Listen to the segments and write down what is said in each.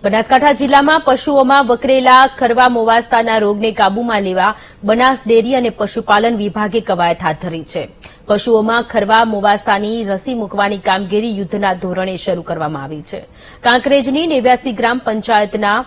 બનાસકાંઠા જિલ્લામાં પશુઓમાં વકરેલા ખરવા મોવાસ્તાના રોગને કાબૂમાં લેવા બનાસ ડેરી અને પશુપાલન વિભાગે કવાયત હાથ ધરી છે. પશુઓમાં ખરવા મોવાસ્તાની રસી મૂકવાની કામગીરી યુદ્ધના ધોરણે શરૂ કરવામાં આવી છે. કાંકરેજની 89 ગ્રામ પંચાયતના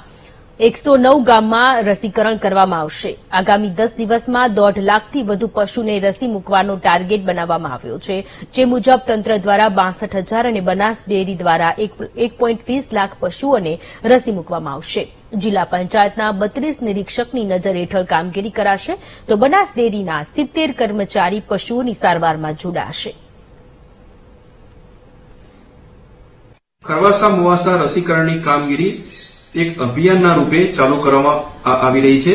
109 ગામમાં રસીકરણ કરવામાં આવશે. આગામી 10 દિવસમાં 1.5 લાખથી વધુ પશુને રસી મૂકવાનો ટાર્ગેટ બનાવવામાં આવ્યો છે, જે મુજબ તંત્ર દ્વારા 62,000 અને બનાસ ડેરી દ્વારા 1.20 લાખ પશુઓને રસી મૂકવામાં આવશે. જિલ્લા પંચાયતના 32 નિરીક્ષકની નજર હેઠળ કામગીરી કરાશે, તો બનાસ ડેરીના 70 કર્મચારી પશુઓની સારવારમાં જોડાશે. ખરવાસા મોવાસા રસીકરણની કામગીરી એક અભિયાનના રૂપે ચાલુ કરવામાં આવી રહી છે,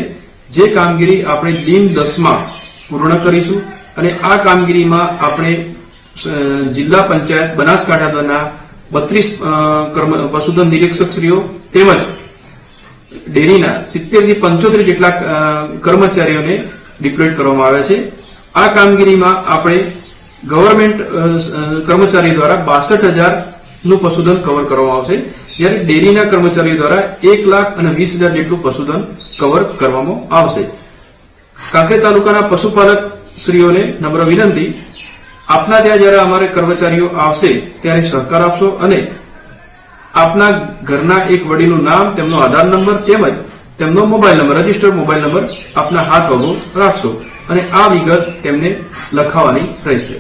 જે કામગીરી આપણે દિન 10માં પૂર્ણ કરીશું અને આ કામગીરીમાં આપણે જિલ્લા પંચાયત બનાસકાંઠા દ્વારા 32 પશુધન નિરીક્ષકશ્રીઓ તેમજ ડેરીના 70 થી 75 જેટલા કર્મચારીઓને ડિપ્લોય કરવામાં આવ્યા છે. આ કામગીરીમાં આપણે ગવર્નમેન્ટ કર્મચારી દ્વારા 62,000 નું પશુધન કવર કરવામાં આવશે, જ્યારે ડેરીના કર્મચારીઓ દ્વારા 1,20,000 જેટલું પશુધન કવર કરવામાં આવશે. કાંકરેજ તાલુકાના પશુપાલક શ્રીઓને નમ્ર વિનંતી, આપના ત્યાં જયારે અમારે કર્મચારીઓ આવશે ત્યારે સહકાર આપશો અને આપના ઘરના એક વડીલનું નામ, તેમનો આધાર નંબર તેમજ તેમનો mobile number, registered mobile number આપના હાથ વગો રાખશો અને આ વિગત તેમને લખાવવાની રહેશે.